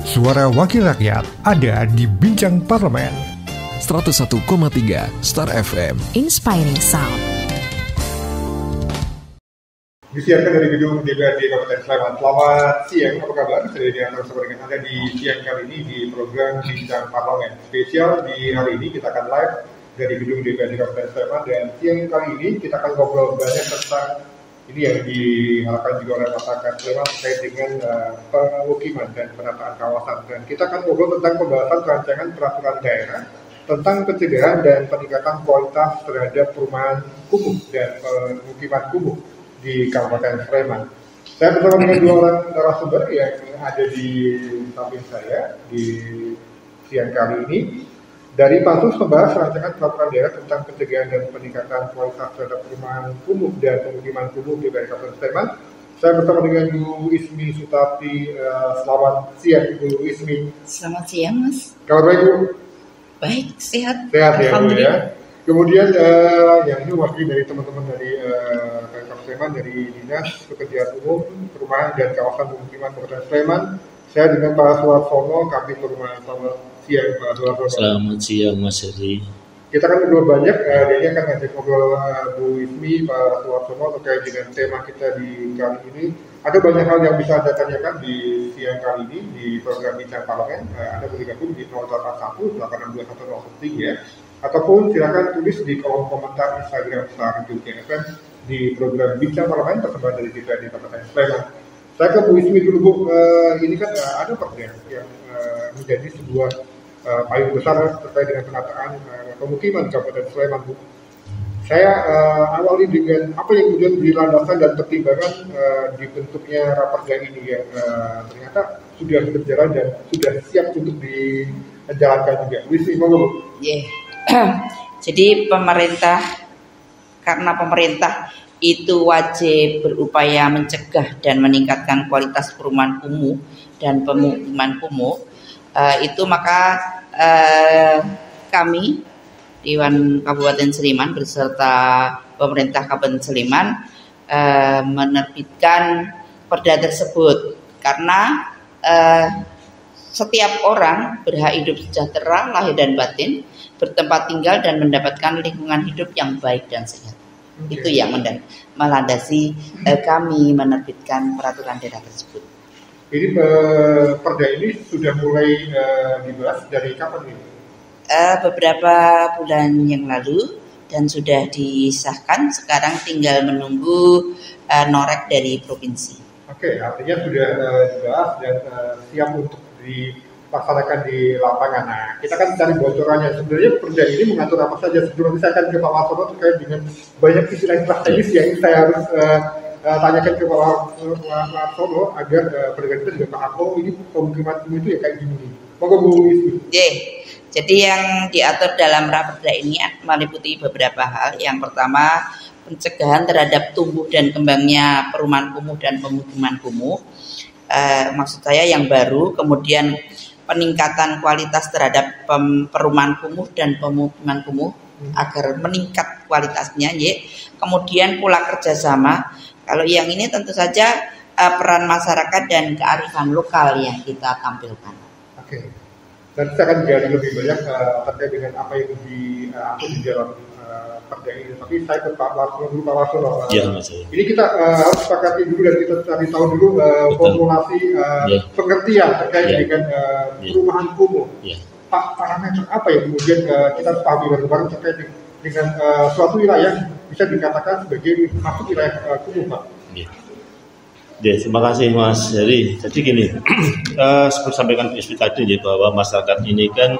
Suara Wakil Rakyat ada di Bincang Parlemen. 101,3 Star FM. Inspiring Sound. Disiarkan dari gedung DPRD Kabupaten Sleman. Selamat siang, apa kabar? Saya diantar bersama dengan Anda di siang kali ini di program Bincang Parlemen. Spesial di hari ini kita akan live dari gedung DPRD Kabupaten Sleman, dan siang kali ini kita akan ngobrol banyak tentang ini yang diharapkan juga oleh masyarakat Sleman terkait dengan pemukiman dan penataan kawasan. Dan kita akan ngobrol tentang pembahasan rancangan peraturan daerah tentang pencegahan dan peningkatan kualitas terhadap perumahan kumuh dan pemukiman kumuh di Kabupaten Sleman. Saya bersama dengan dua orang narasumber yang ada di samping saya di siang kali ini. Dari Pansus membahas rancangan peraturan daerah tentang pencegahan dan peningkatan kualitas terhadap perumahan kumuh dan pemukiman kumuh di Kabupaten Sleman. Saya bersama dengan Bu Ismi Sutati. Selamat siang, Bu Ismi. Selamat siang, Mas. Kabar baik, Bu? Baik, sehat. Sehat ya, Bu ya. Kemudian yang ini wakil dari teman-teman dari Kabupaten Sleman, dari Dinas Pekerjaan Umum, Perumahan dan Kawasan Pemukiman Kabupaten Sleman. Saya dengan Pak Suarsono, Kabid Perumahan. Selamat siang, Pak Suarsono. Selamat siang, Mas Heri. Kita akan ngobrol banyak, jadi akan ngajak ngobrol Bu Ismi, Pak Suarsono terkait dengan tema kita di kali ini. Ada banyak hal yang bisa Anda tanyakan di siang kali ini di program Bincang Parlemen. Anda boleh gabung di 081 862 ya. Ataupun silakan tulis di kolom komentar Instagram Star FM di program Bincang Parlemen tersebar dari DPRD Kabupaten Sleman. Saya ke Bu Ismi dulu, Bu. Ini kan ada perda yang menjadi sebuah payung besar terkait dengan penataan pemukiman Kabupaten Sleman, Bu. Saya awali dengan apa yang kemudian dilandaskan dan pertimbangan dibentuknya raperda ini yang ternyata sudah berjalan dan sudah siap untuk dijalankan juga. Bu Ismi, monggo, Bu. Jadi karena pemerintah itu wajib berupaya mencegah dan meningkatkan kualitas perumahan kumuh dan pemukiman kumuh, itu maka kami Dewan Kabupaten Sleman beserta pemerintah Kabupaten Sleman menerbitkan perda tersebut karena setiap orang berhak hidup sejahtera lahir dan batin, bertempat tinggal dan mendapatkan lingkungan hidup yang baik dan sehat. Itu yang melandasi kami menerbitkan peraturan daerah tersebut. Ini perda ini sudah mulai dibahas dari kapan ini? Beberapa bulan yang lalu dan sudah disahkan. Sekarang tinggal menunggu norek dari provinsi. Oke, artinya sudah dibahas dan siap untuk dilaksanakan di lapangan. Nah, kita kan cari bocorannya. Sebenarnya perda ini mengatur apa saja? Sebelum saya akan ke Pak Warsono terkait dengan banyak istilah-istilah teknis yang saya harus tanyakan ke Pak Warsono agar pendengar kita juga paham. Oh, ini pemukiman itu ya kayak gini. Monggo, Bu Ismi. Jadi yang diatur dalam raperda ini meliputi beberapa hal. Yang pertama, pencegahan terhadap tumbuh dan kembangnya perumahan kumuh dan pemukiman kumuh. Maksud saya yang baru. Kemudian peningkatan kualitas terhadap perumahan kumuh dan pemukiman kumuh agar meningkat kualitasnya. Kemudian pula kerjasama. Kalau yang ini tentu saja peran masyarakat dan kearifan lokal yang kita tampilkan. Oke. Dan saya akan gali lebih banyak terkait dengan apa yang diatur di dalam perda ini. Tapi saya ke Pak Warsono dulu, Pak Warsono. Ini kita harus sepakati dulu dan kita cari tahu dulu formulasi pengertian terkait dengan perumahan kumuh. Pak, parameter apa yang kemudian kita harus pahami bareng-bareng terkait dengan suatu wilayah bisa dikatakan sebagai masuk wilayah kumuh, Pak? Terima kasih, Mas Heri. Jadi gini, seperti sampaikan Ismi tadi bahwa masyarakat ini kan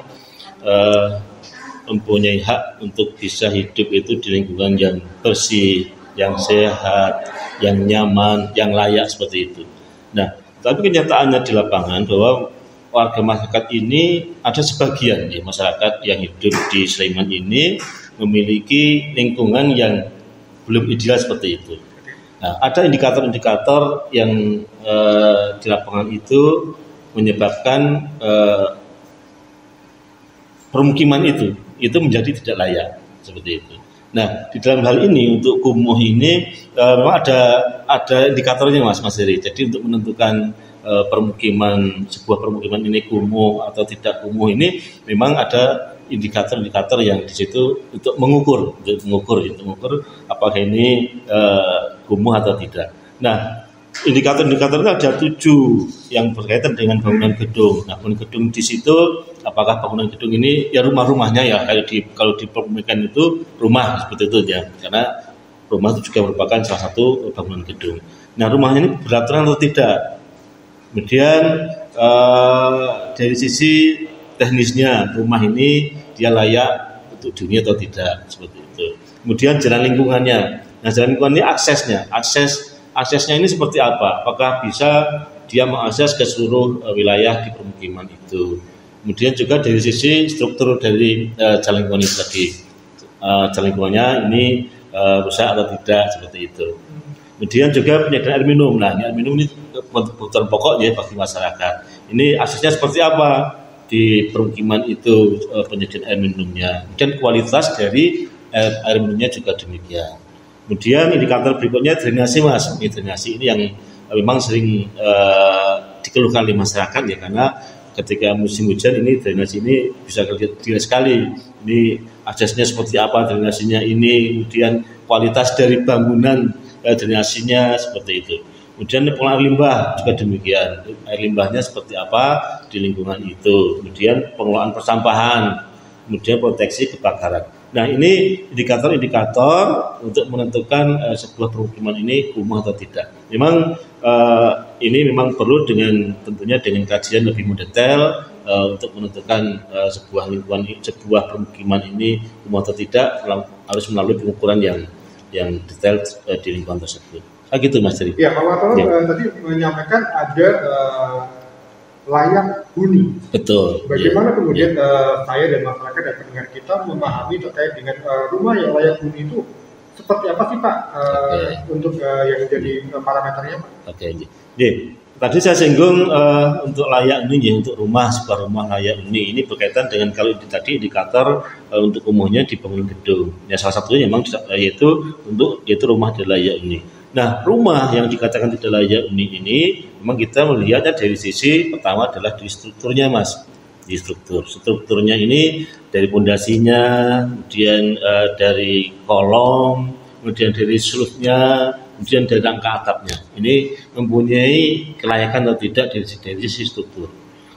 mempunyai hak untuk bisa hidup itu di lingkungan yang bersih, yang sehat, yang nyaman, yang layak seperti itu. Nah, tapi kenyataannya di lapangan bahwa warga masyarakat ini ada sebagian masyarakat yang hidup di Sleman ini memiliki lingkungan yang belum ideal seperti itu. Nah, ada indikator-indikator yang di lapangan itu menyebabkan permukiman itu menjadi tidak layak seperti itu. Nah, di dalam hal ini untuk kumuh ini memang ada indikatornya, Mas Heri. Jadi untuk menentukan sebuah permukiman ini kumuh atau tidak kumuh, ini memang ada indikator-indikator yang di situ untuk mengukur apakah ini kumuh atau tidak. Nah, indikator-indikator itu ada 7 yang berkaitan dengan bangunan gedung. Nah, bangunan gedung di situ, apakah bangunan gedung ini ya rumah-rumahnya ya, kalau di permukiman itu rumah seperti itu ya, karena rumah itu juga merupakan salah satu bangunan gedung. Nah, rumahnya ini beraturan atau tidak. Kemudian dari sisi teknisnya, rumah ini dia layak untuk dihuni atau tidak, seperti itu. Kemudian jalan lingkungannya. Nah, jalan lingkungannya aksesnya ini seperti apa? Apakah bisa dia mengakses ke seluruh wilayah di permukiman itu? Kemudian juga dari sisi struktur dari jalan lingkungan itu tadi, jalan lingkungannya ini rusak atau tidak, seperti itu. Kemudian juga penyediaan air minum. Nah, air minum ini kebutuhan pokok ya bagi masyarakat. Ini aksesnya seperti apa di permukiman itu, penyediaan air minumnya. Kemudian kualitas dari air minumnya juga demikian. Kemudian indikator berikutnya drainase, Mas. Ini drainase ini yang memang sering dikeluhkan oleh masyarakat ya, karena ketika musim hujan ini drainase ini bisa dilihat sekali. Ini aksesnya seperti apa drainasenya ini, kemudian kualitas dari bangunan drainasenya seperti itu. Kemudian pengelolaan limbah juga demikian. Air limbahnya seperti apa di lingkungan itu. Kemudian pengelolaan persampahan, kemudian proteksi kebakaran. Nah, ini indikator-indikator untuk menentukan sebuah permukiman ini kumuh atau tidak. Memang ini memang perlu tentunya dengan kajian lebih mendetail untuk menentukan sebuah lingkungan, sebuah permukiman ini kumuh atau tidak, harus melalui pengukuran yang detail di lingkungan tersebut. Gitu, Mas Jerry. Ya, Pak Wartono tadi menyampaikan ada layak huni. Betul. Bagaimana kemudian saya dan masyarakat dan pendengar kita memahami terkait dengan rumah yang layak huni itu seperti apa sih, Pak, untuk yang jadi parameternya, Pak? Oke. Tadi saya singgung untuk layak huni, ya, untuk sebuah rumah layak huni ini berkaitan dengan kalau tadi indikator untuk kumuhnya di bangunan gedung. Ya, salah satunya memang yaitu rumah tidak layak huni. Nah, rumah yang dikatakan tidak layak huni ini memang kita melihatnya dari sisi pertama adalah di strukturnya, Mas. Di strukturnya ini dari pondasinya, kemudian dari kolom, kemudian dari sulufnya, kemudian dari rangka atapnya. Ini mempunyai kelayakan atau tidak dari sisi struktur.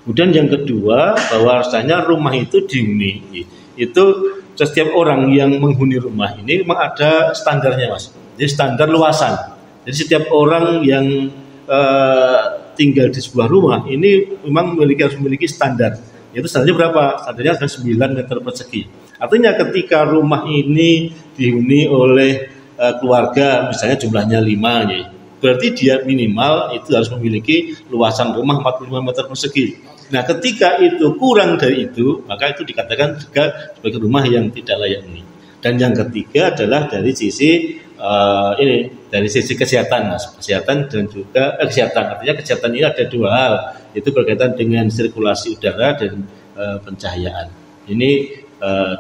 Kemudian yang kedua, bahwa rasanya rumah itu dihuni. Itu setiap orang yang menghuni rumah ini memang ada standarnya, Mas. Jadi standar luasan. Jadi setiap orang yang tinggal di sebuah rumah ini memang harus memiliki standar. Itu standarnya berapa? Standarnya adalah 9 meter persegi. Artinya ketika rumah ini dihuni oleh keluarga, misalnya jumlahnya 5, ya, berarti dia minimal itu harus memiliki luasan rumah 45 meter persegi. Nah, ketika itu kurang dari itu, maka itu dikatakan juga sebagai rumah yang tidak layak huni. Dan yang ketiga adalah dari sisi dari sisi kesehatan, Mas. Kesehatan dan juga kesehatan. Artinya kesehatan ini ada 2 hal, itu berkaitan dengan sirkulasi udara dan pencahayaan. Ini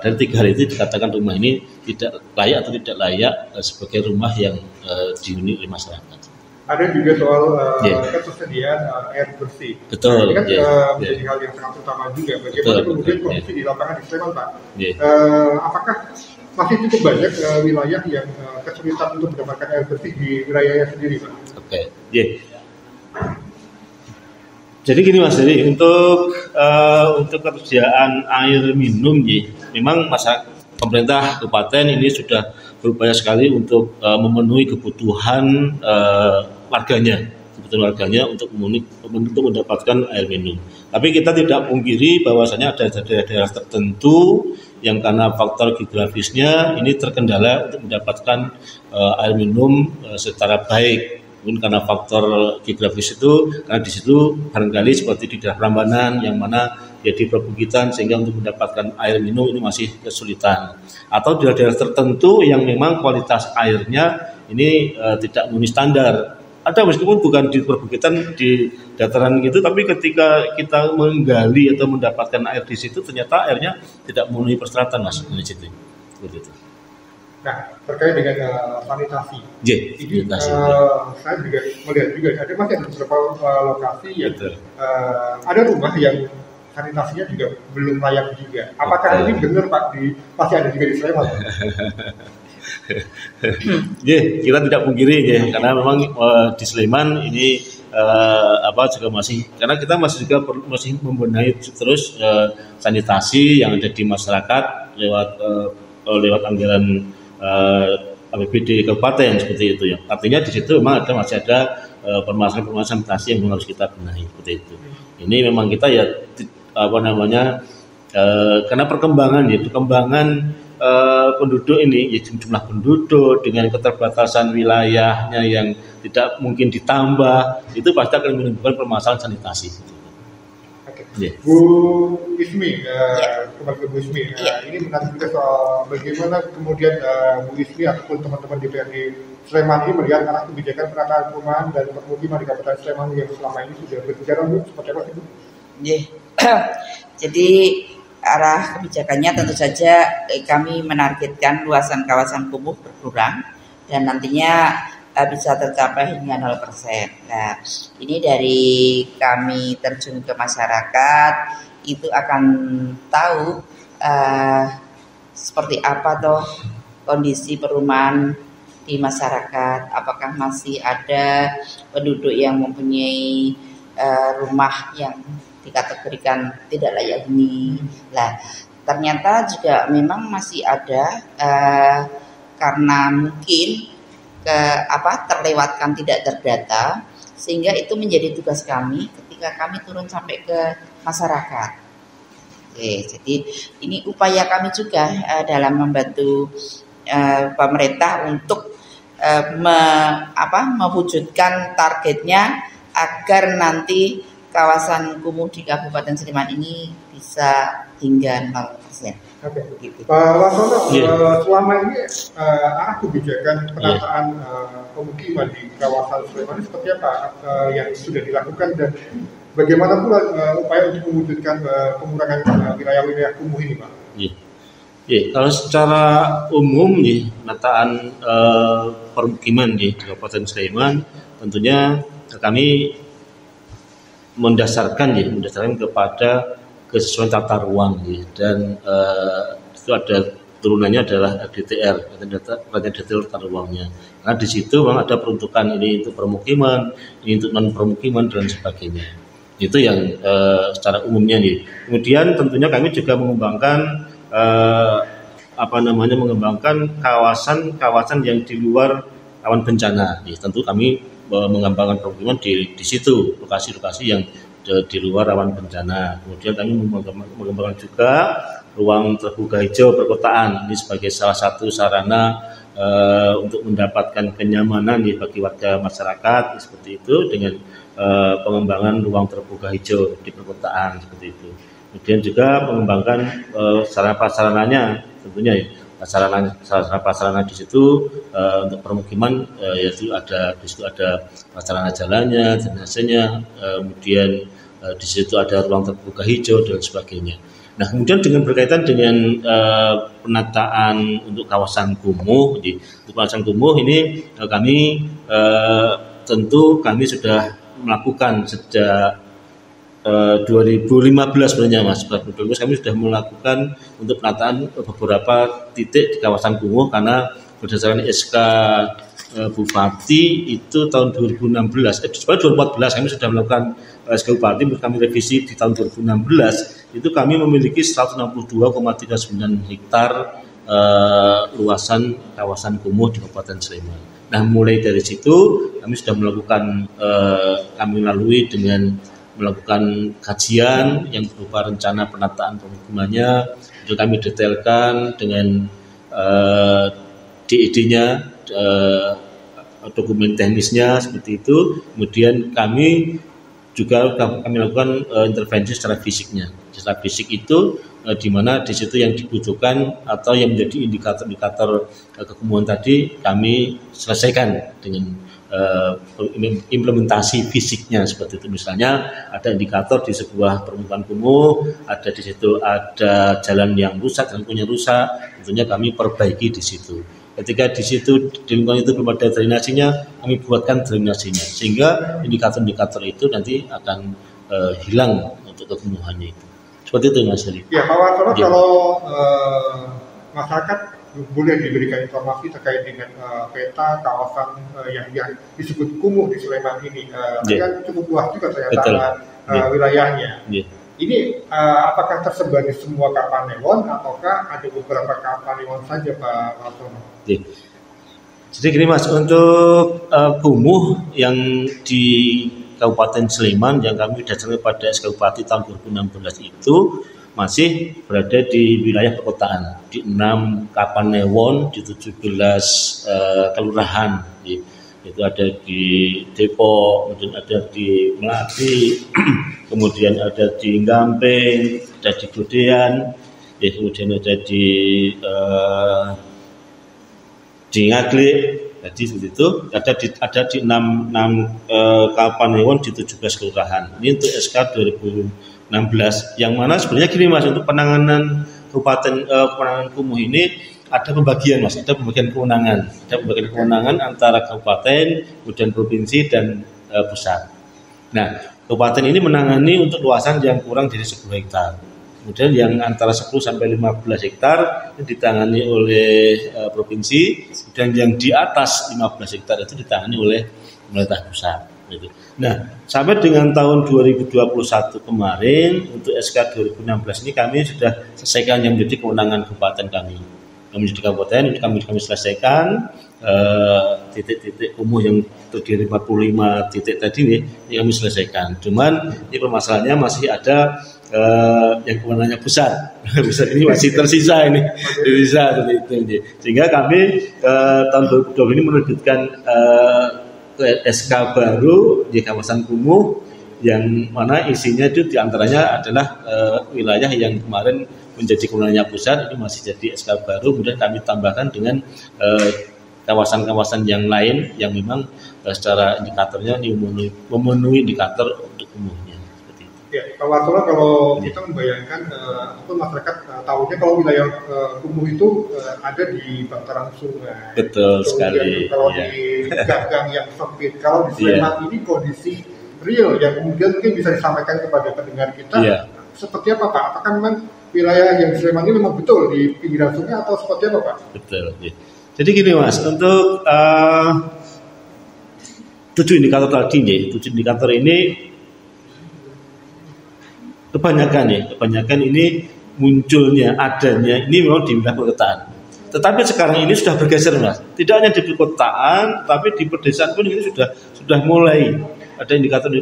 dari 3 hal itu dikatakan rumah ini tidak layak atau tidak layak sebagai rumah yang dihuni oleh masyarakat. Ada juga soal ketersediaan air bersih. Betul. Ini kan menjadi hal yang sangat utama juga. Bagaimana kemudian kondisi di lapangan di Sleman, Pak? Apakah masih cukup banyak wilayah yang kesulitan untuk mendapatkan air bersih di wilayahnya sendiri, Pak? Oke. Jadi gini, Mas, jadi untuk ketersediaan air minum, memang pemerintah kabupaten ini sudah berupaya sekali untuk memenuhi kebutuhan warganya untuk mendapatkan air minum. Tapi kita tidak pungkiri bahwasanya ada daerah-daerah tertentu yang karena faktor geografisnya ini terkendala untuk mendapatkan air minum secara baik. Mungkin karena faktor geografis itu, karena di situ barangkali seperti di daerah Prambanan yang mana ya di perbukitan, sehingga untuk mendapatkan air minum ini masih kesulitan. Atau di daerah tertentu yang memang kualitas airnya ini tidak memenuhi standar. Ada meskipun bukan di perbukitan, di dataran gitu, tapi ketika kita menggali atau mendapatkan air di situ, ternyata airnya tidak memenuhi persyaratan, Mas, di situ. Begitu. Nah, terkait dengan sanitasi, ini saya juga melihat juga ada masih ada beberapa lokasi yang ada rumah yang sanitasinya juga belum layak juga. Apakah ini benar Pak masih ada juga di Sleman? Kita tidak pungkiri karena memang di Sleman ini juga masih, karena kita masih membenahi terus sanitasi yang ada di masyarakat lewat anggaran APBD kabupaten seperti itu ya. Artinya di situ memang masih ada permasalahan sanitasi yang harus kita benahi seperti itu. Ini memang kita ya karena perkembangan penduduk ini, ya, jumlah penduduk dengan keterbatasan wilayahnya yang tidak mungkin ditambah, itu pasti akan menimbulkan permasalahan sanitasi. Bu Ismi, kembali ke Bu Ismi. Ini menarik juga soal bagaimana kemudian Bu Ismi ataupun teman-teman DPRD Sleman ini melihat arah kebijakan penataan perumahan dan permukiman di Kabupaten Sleman yang selama ini sudah berjalan, Bu, seperti apa sih, Bu? Jadi arah kebijakannya tentu saja kami menargetkan luasan kawasan kumuh berkurang dan nantinya bisa tercapai hingga 0%. Nah, ini dari kami terjun ke masyarakat itu akan tahu seperti apa toh kondisi perumahan di masyarakat, apakah masih ada penduduk yang mempunyai rumah yang dikategorikan tidak layak huni. Nah, ternyata juga memang masih ada karena mungkin terlewatkan, tidak terdata, sehingga itu menjadi tugas kami ketika kami turun sampai ke masyarakat. Jadi ini upaya kami juga dalam membantu pemerintah untuk mewujudkan targetnya agar nanti kawasan kumuh di Kabupaten Sleman ini bisa hingga 0%. Oke. Pak Laksono, selama ini arah kebijakan penataan pemukiman di kawasan Sleman ini seperti apa yang sudah dilakukan dan bagaimana pula upaya untuk mewujudkan pengurangan wilayah-wilayah kumuh ini, Pak? Kalau secara umum penataan permukiman di Kabupaten Sleman tentunya kami mendasarkan kepada kesesuaian tata ruang dan itu ada turunannya adalah DTR, rancang detail tata ruangnya. Karena di situ memang ada peruntukan ini untuk permukiman, ini untuk non permukiman dan sebagainya. Itu yang secara umumnya nih. Kemudian tentunya kami juga mengembangkan mengembangkan kawasan-kawasan yang di luar rawan bencana. Tentu kami mengembangkan permukiman di situ, lokasi-lokasi yang di luar rawan bencana. Kemudian kami mengembangkan juga ruang terbuka hijau perkotaan ini sebagai salah satu sarana untuk mendapatkan kenyamanan bagi warga masyarakat seperti itu dengan pengembangan ruang terbuka hijau di perkotaan seperti itu. Kemudian juga mengembangkan sarana-prasarananya tentunya sarana-prasarana di situ untuk permukiman yaitu ada di situ ada prasarana jalannya, drainasenya, kemudian di situ ada ruang terbuka hijau dan sebagainya. Nah, kemudian dengan berkaitan dengan penataan untuk kawasan kumuh, untuk kawasan kumuh ini kami tentu kami sudah melakukan sejak 2015 sebenarnya Mas. 2015 kami sudah melakukan untuk penataan beberapa titik di kawasan kumuh karena berdasarkan SK Bupati itu tahun 2016, sebenarnya 2014 kami sudah melakukan SK Bupati, kami revisi di tahun 2016 itu kami memiliki 162,39 hektar luasan kawasan kumuh di Kabupaten Sleman. Nah, mulai dari situ kami sudah melakukan kami lalui dengan melakukan kajian yang berupa rencana penataan permukimannya, itu kami detailkan dengan DED-nya, dokumen teknisnya seperti itu. Kemudian kami juga kami lakukan intervensi secara fisiknya. Secara fisik itu di mana di situ yang dibutuhkan atau yang menjadi indikator-indikator kekumuhan tadi kami selesaikan dengan implementasi fisiknya seperti itu. Misalnya ada indikator di sebuah permukaan kumuh, ada di situ ada jalan yang rusak, jalan punya rusak, tentunya kami perbaiki di situ. Ketika di situ di lingkungan itu belum ada drainasinya, kami buatkan drainasinya sehingga indikator-indikator itu nanti akan hilang untuk kekumuhannya itu. Seperti itu Mas Heri. Ya, Pak Wartono, kalau masyarakat boleh diberikan informasi terkait dengan peta kawasan yang disebut kumuh di Sleman ini, kan cukup luas juga ternyata wilayahnya. Ini apakah tersebar di semua Kapanewon ataukah ada beberapa Kapanewon saja Pak Wartono? Jadi gini Mas, untuk kumuh yang di Kabupaten Sleman yang kami dasarkan pada SK Bupati tahun 2016 itu masih berada di wilayah perkotaan, di 6 Kapanewon, di 17 kelurahan. Itu ada di Depok, kemudian ada di Melati, kemudian ada di Gampeng, ada di Godean, kemudian ada di Ngaglik. Jadi seperti itu ada di 6 Kapanewon di 17 kelurahan. Ini untuk SK 2016. Yang mana sebenarnya gini Mas, untuk penanganan penanganan kumuh ini ada pembagian Mas, ada pembagian kewenangan. Ada pembagian kewenangan antara kabupaten, kemudian provinsi dan pusat. Nah, kabupaten ini menangani untuk luasan yang kurang dari 10 hektar. Kemudian yang antara 10 sampai 15 hektar itu ditangani oleh provinsi, dan yang di atas 15 hektar itu ditangani oleh pemerintah pusat. Nah, sampai dengan tahun 2021 kemarin untuk SK 2016 ini kami sudah selesaikan yang menjadi kewenangan kabupaten kami. Yang menjadi kabupaten itu kami selesaikan titik-titik kumuh yang terdiri 45 titik tadi nih yang kami selesaikan. Cuman ini permasalahannya masih ada yang kewenangannya besar ini masih tersisa seperti itu. Sehingga kami tahun 2020 ini menerbitkan SK baru di kawasan kumuh yang mana isinya itu diantaranya adalah wilayah yang kemarin menjadi kewenangannya pusat ini masih jadi SK baru, kemudian kami tambahkan dengan kawasan-kawasan yang lain yang memang secara indikatornya memenuhi indikator untuk kumuhnya. Ya, Pak Wartono, kalau kita membayangkan masyarakat tahunya kalau wilayah kumuh itu ada di bantaran sungai. Betul sekali. Kalau di gang yang sempit, kalau di Sleman ini kondisi real yang kemudian mungkin bisa disampaikan kepada pendengar kita. Seperti apa Pak? Apakah memang wilayah yang di Sleman ini memang betul di pinggiran sungai atau seperti apa Pak? Betul. Ya. Jadi gini Mas, untuk 7 indikator tadi, 7 indikator ini kebanyakan ini munculnya adanya ini memang di wilayah perkotaan. Tetapi sekarang ini sudah bergeser Mas. Tidak hanya di perkotaan, tapi di pedesaan pun ini sudah mulai ada indikator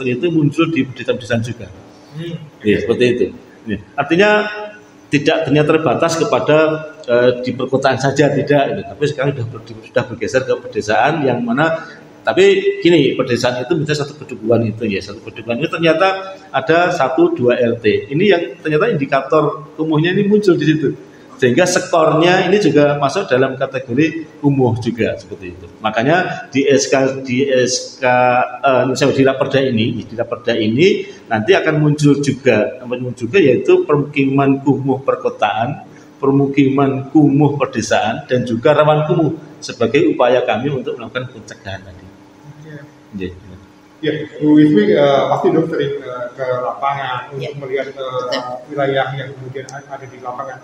itu muncul di pedesaan juga. Ya, seperti itu. Ya, artinya tidak ternyata terbatas kepada di perkotaan saja, tidak. Tapi sekarang sudah bergeser ke pedesaan yang mana. Tapi gini, pedesaan itu bisa satu kedudukan itu ya, satu kedudukan itu ternyata ada 1-2 RT. Ini yang ternyata indikator kumuhnya ini muncul di situ. Sehingga skornya ini juga masuk dalam kategori kumuh juga seperti itu. Makanya di Raperda ini nanti akan muncul juga yaitu permukiman kumuh perkotaan, permukiman kumuh pedesaan dan juga rawan kumuh sebagai upaya kami untuk melakukan pencegahan tadi. Ya, Bu Wismi pasti dong sering ke lapangan untuk melihat wilayah yang kemudian ada di lapangan.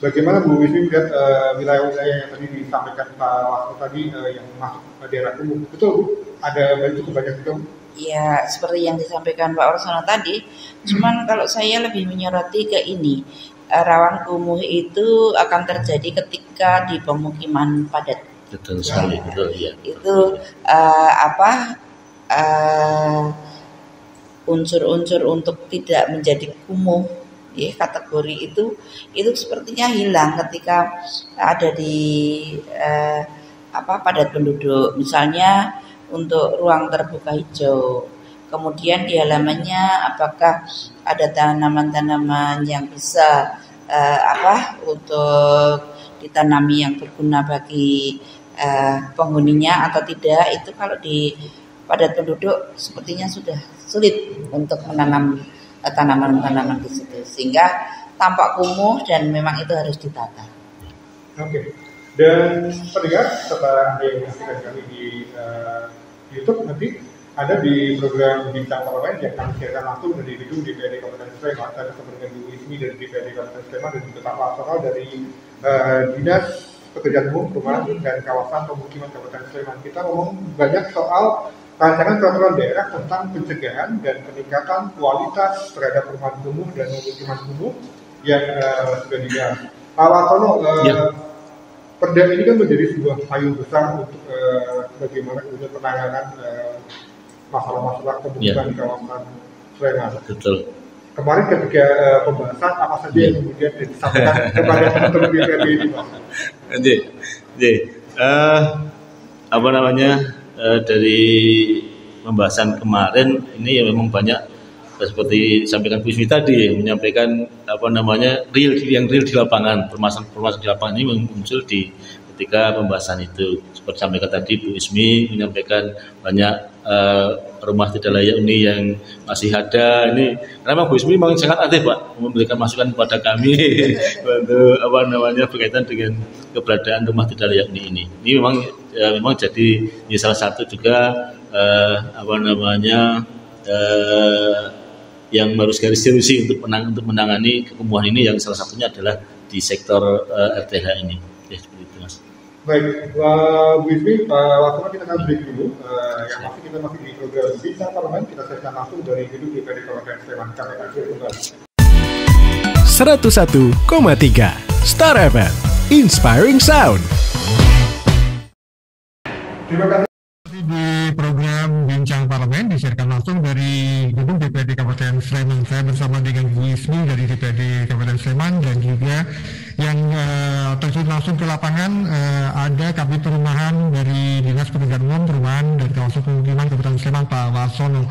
Bagaimana Bu Wismi melihat wilayah-wilayah yang tadi disampaikan Pak Wartono tadi yang masuk ke daerah kumuh? Betul Bu? Ada cukup banyak juga Bu? Ya, seperti yang disampaikan Pak Wartono tadi. Cuman kalau saya lebih menyoroti ke ini, rawan kumuh itu akan terjadi ketika di pemukiman padat. Betul sekali, betul ya. Itu unsur-unsur untuk tidak menjadi kumuh, ya, kategori itu sepertinya hilang ketika ada di padat penduduk. Misalnya untuk ruang terbuka hijau, kemudian di halamannya apakah ada tanaman-tanaman yang bisa untuk ditanami yang berguna bagi penghuninya atau tidak. Itu kalau di padat penduduk sepertinya sudah sulit untuk menanam tanaman-tanaman di situ, sehingga tampak kumuh dan memang itu harus ditata. Oke. Dan pendengar serta Anda yang menyaksikan kami di YouTube nanti ada di program Bincang Parlemen yang kami siarkan langsung dari gedung DPRD Kabupaten Sleman. Ada bersama dengan Bu Ismi dari DPRD Kabupaten Sleman dan juga Pak Laksono dari Dinas Pekerjaan Umum, Perumahan dan Kawasan Pemukiman Kabupaten Sleman. Kita ngomong banyak soal rancangan peraturan daerah tentang pencegahan dan peningkatan kualitas terhadap perumahan kumuh dan pemukiman kumuh yang sudah dibahas. Pak Laksono, Perda ini kan menjadi sebuah payung besar untuk bagaimana kemudian penanganan masalah-masalah kebutuhan di kawasan Sleman. Betul. Kemarin ketika pembahasan apa saja yang kemudian disampaikan kepada teman-teman DPRD ini, Pak? Dari pembahasan kemarin ini ya memang banyak seperti disampaikan Bu Ismi tadi, menyampaikan real di lapangan, permasalahan di lapangan ini muncul ketika pembahasan itu. Seperti disampaikan tadi Bu Ismi menyampaikan banyak rumah tidak layak huni yang masih ada. Ini karena Bu Ismi memang sangat aktif, Pak, memberikan masukan kepada kami untuk berkaitan dengan keberadaan rumah tidak layak huni ini. Ini memang jadi salah satu juga yang harus garis solusi untuk menangani kekumuhan ini, yang salah satunya adalah di sektor RTH ini. Ya, seperti itu, Mas. Baik, Bu Ismi, waktunya kita akan break dulu. Yang pasti kita masih di program Bincang Parlemen, kita siarkan langsung dari gedung DPRD Kabupaten Sleman. Kami akan kembali. 101,3 Star FM, Inspiring Sound. Terima kasih. Di program Bincang Parlemen disiarkan langsung dari gedung DPRD Kabupaten Sleman. Saya bersama dengan Bu Ismi dari DPRD Kabupaten Sleman, dan juga yang terjun langsung ke lapangan ada Kabid Perumahan dari Dinas Pekerjaan Umum, Perumahan dan Kawasan Pemukiman Kabupaten Sleman, Pak Laksono.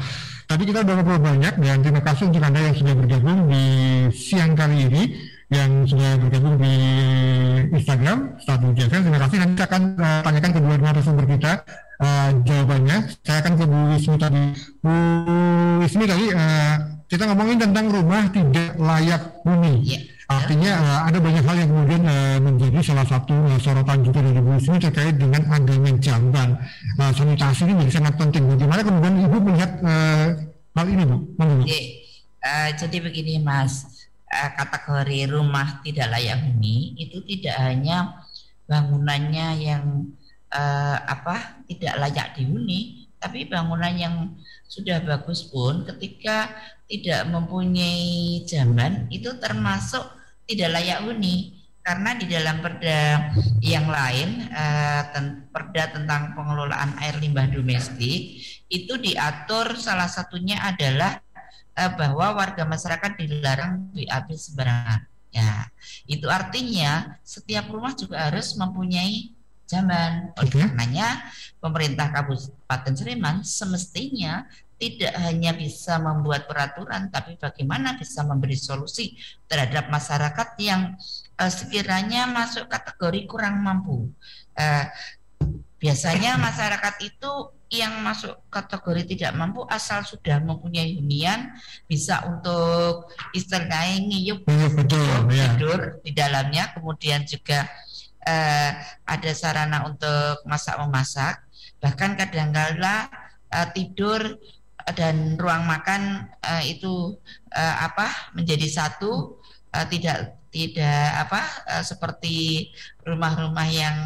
Tadi kita sudah ngobrol banyak, dan terima kasih untuk Anda yang sudah bergabung di siang kali ini, yang sudah bergabung di Instagram Stadium JFM. Terima kasih. Nanti akan tanyakan kedua narasumber kita jawabannya. Saya akan ke Bu Ismi tadi. Bu Ismi tadi kita ngomongin tentang rumah tidak layak huni. Artinya ada banyak hal yang kemudian menjadi salah satu sorotan juga dari Bu Ismi terkait dengan adanya jamban. Sanitasi ini menjadi sangat penting. Bagaimana kemudian Ibu melihat hal ini, Bu? Jadi begini, Mas. Kategori rumah tidak layak huni itu tidak hanya bangunannya yang tidak layak dihuni, tapi bangunan yang sudah bagus pun ketika tidak mempunyai jamban itu termasuk tidak layak huni. Karena di dalam perda yang lain, perda tentang pengelolaan air limbah domestik, itu diatur salah satunya adalah bahwa warga masyarakat dilarang BAB sembarangan. Ya, itu artinya setiap rumah juga harus mempunyai jamban. Oleh karenanya pemerintah Kabupaten Sleman semestinya tidak hanya bisa membuat peraturan, tapi bagaimana bisa memberi solusi terhadap masyarakat yang sekiranya masuk kategori kurang mampu. Biasanya masyarakat itu yang masuk kategori tidak mampu asal sudah mempunyai hunian, bisa untuk istilahnya ngiyup tidur di dalamnya, kemudian juga ada sarana untuk masak-memasak, bahkan kadang-kala tidur dan ruang makan itu menjadi satu, tidak seperti rumah-rumah yang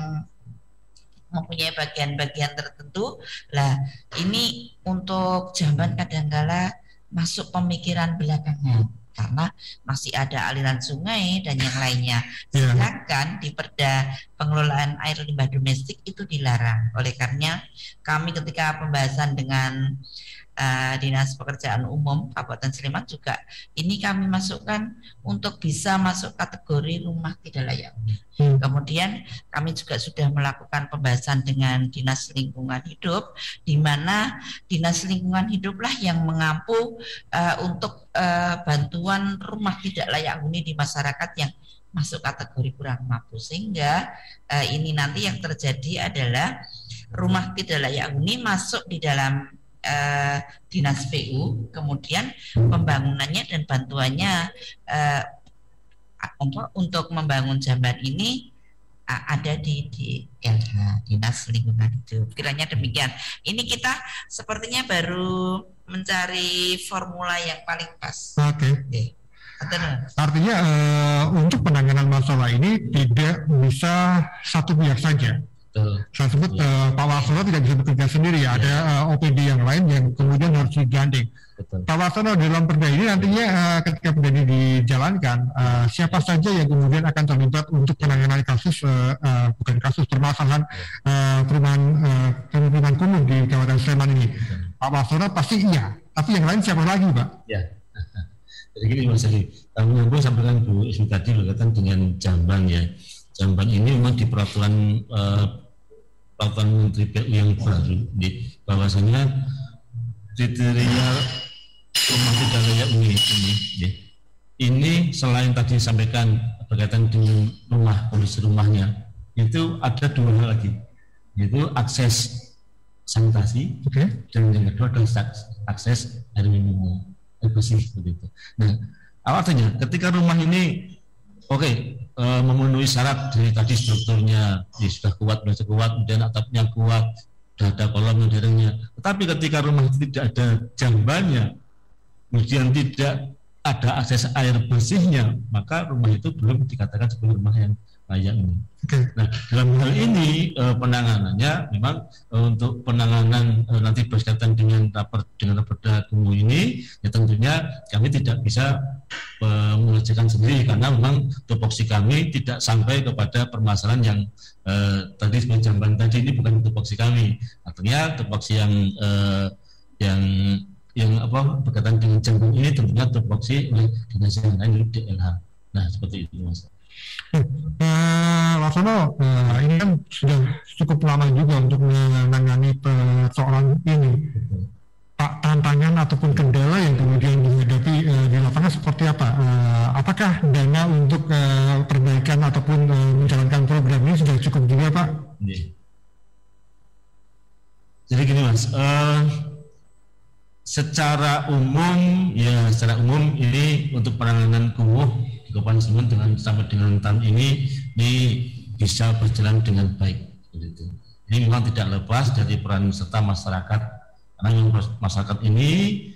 mempunyai bagian-bagian tertentu. Lah, ini untuk jamban kadangkala masuk pemikiran belakangan karena masih ada aliran sungai dan yang lainnya. Sedangkan di Perda Pengelolaan Air Limbah Domestik itu dilarang. Oleh karenanya kami ketika pembahasan dengan Dinas Pekerjaan Umum Kabupaten Sleman juga ini kami masukkan untuk bisa masuk kategori rumah tidak layak huni. Kemudian kami juga sudah melakukan pembahasan dengan Dinas Lingkungan Hidup, di mana Dinas Lingkungan Hiduplah yang mengampu untuk bantuan rumah tidak layak huni di masyarakat yang masuk kategori kurang mampu, sehingga ini nanti yang terjadi adalah rumah tidak layak huni masuk di dalam Dinas PU, kemudian pembangunannya dan bantuannya untuk membangun jamban ini ada di LH, Dinas Lingkungan Hidup. Kiranya demikian. Ini kita sepertinya baru mencari formula yang paling pas. Oke. Artinya untuk penanganan masalah ini tidak bisa satu pihak saja. Saya sebut Pak Warsono tidak bisa bekerja sendiri, ada OPD yang lain yang kemudian harus digandeng. Pak Warsono, dalam perda ini nantinya ketika perda ini dijalankan, siapa saja yang kemudian akan terlibat untuk penanganan kasus, bukan kasus, permasalahan perumahan kumuh di Kabupaten Sleman ini. Pak Warsono pasti iya, tapi yang lain siapa lagi, Pak? Ya, jadi gini Mas Ali, gue sampaikan Bu Ismi tadi berkaitan dengan jamban ya. Jamban ini memang di peraturan Menteri PU yang baru, bahwasanya kriteria rumah tidak layak huni ini selain tadi disampaikan berkaitan dengan rumah, kondisi rumahnya, itu ada dua hal lagi, yaitu akses sanitasi, dan yang kedua adalah akses air minum, air bersih begitu. Nah, artinya ketika rumah ini memenuhi syarat dari tadi strukturnya sudah kuat, kemudian atapnya kuat, sudah ada kolam modernya. Tetapi ketika rumah itu tidak ada jambannya, kemudian tidak ada akses air bersihnya, maka rumah itu belum dikatakan sebagai rumah yang layak ini. Nah, dalam hal ini penanganannya memang untuk penanganan nanti berkaitan dengan raperda kumuh ini, ya tentunya kami tidak bisa mengerjakan sendiri karena memang tupoksi kami tidak sampai kepada permasalahan yang tadi sebagai jamban tadi ini bukan tupoksi kami. Artinya tupoksi yang berkaitan dengan jamban ini tentunya tupoksi oleh dinas yang lain di DLH. Nah, seperti itu Mas. Warsono, ini kan sudah cukup lama juga untuk menangani persoalan ini. Pak, tantangan ataupun kendala yang kemudian dihadapi di lapangan seperti apa? Apakah dana untuk perbaikan ataupun menjalankan program ini sudah cukup juga, Pak? Jadi gini Mas, secara umum ini untuk penanganan kumuh Kabupaten Sleman sampai dengan tahun ini bisa berjalan dengan baik. Gitu. Ini memang tidak lepas dari peran serta masyarakat, karena masyarakat ini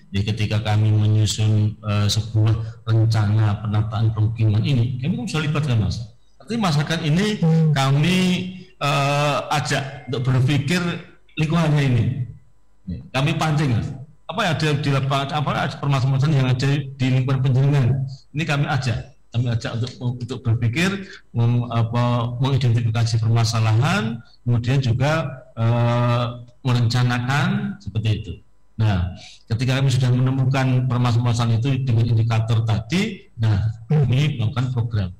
ketika kami menyusun sebuah rencana penataan pemukiman ini, kami bisa libatkan Mas. Artinya masyarakat ini kami ajak untuk berpikir lingkungannya ini. Kami pancing Mas. Apa yang ada di lapangan, apa permasalahan yang ada di lingkungan penjaringan, ini kami ajak untuk berpikir, mengidentifikasi permasalahan, kemudian juga merencanakan seperti itu. Nah, ketika kami sudah menemukan permasalahan itu dengan indikator tadi, nah kami melakukan program.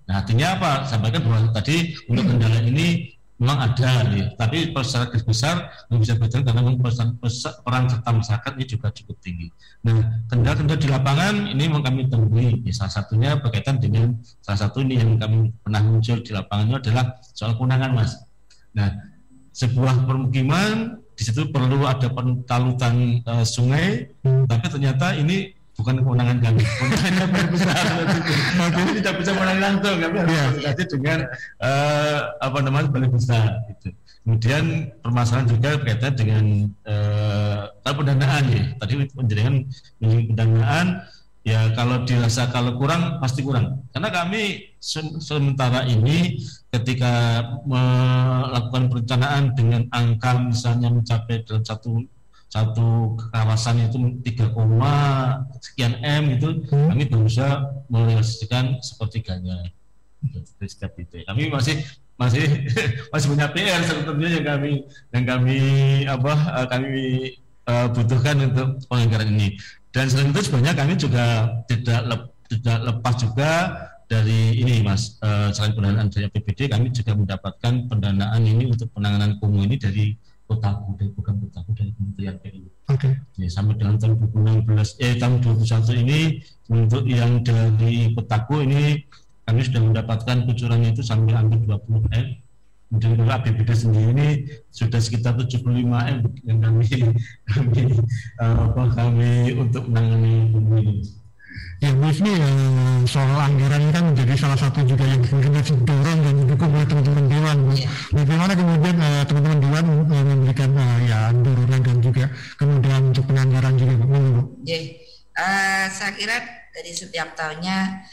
Nah, artinya apa? Sampaikan bahwa tadi untuk kendala ini memang ada, tapi secara garis besar bisa berjalan karena peran serta masyarakat ini juga cukup tinggi. Nah, kendala-kendala di lapangan ini memang kami temui. Salah satunya berkaitan dengan salah satu ini yang kami pernah muncul di lapangan itu adalah soal kewenangan Mas. Nah, sebuah permukiman di situ perlu ada pentalutan sungai, tapi ternyata ini bukan kewenangan kami, kewenangannya paling besar. Kami tidak bisa menang langsung, kami harus komunikasi dengan paling besar. Gitu. Kemudian permasalahan juga berkaitan dengan pendanaan ya. Tadi penjaringan pendanaan ya, kalau dirasa kalau kurang pasti kurang. Karena kami sementara ini ketika melakukan perencanaan dengan angka misalnya mencapai dalam satu kawasan itu 3, sekian M itu kami baru bisa merealisasikan sepertiganya. Kami masih banyak PR sebetulnya yang kami butuhkan untuk penganggaran ini. Dan selain itu sebenarnya kami juga tidak lepas juga dari ini Mas, selain pendanaan dari APBD, kami juga mendapatkan pendanaan ini untuk penanganan kumuh ini dari Kotaku, dari Kementerian PU. Ya, sampai dengan tahun 2021 ini untuk yang dari Kotaku ini kami sudah mendapatkan kucurannya itu sampai hampir 20 M. Kemudian kalau APBD sendiri ini sudah sekitar 75 M yang kami untuk menangani kumuh ini. Ya Bu Ismi, soal anggaran kan menjadi salah satu juga yang kemudian didorong dan didukung oleh teman-teman Dewan. Bagaimana kemudian teman-teman Dewan memberikan dorongan dan juga kemudian untuk penganggaran juga Bu? Saya kira dari setiap tahunnya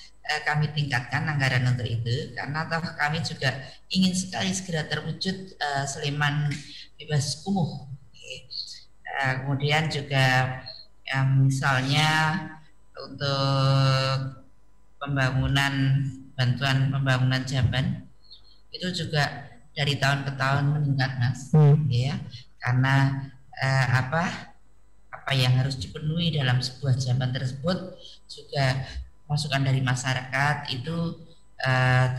kami tingkatkan anggaran untuk itu, karena kami juga ingin sekali segera terwujud Sleman bebas kumuh. Kemudian juga misalnya untuk bantuan pembangunan jamban itu juga dari tahun ke tahun meningkat, Mas. Ya, karena apa yang harus dipenuhi dalam sebuah jamban tersebut juga masukan dari masyarakat itu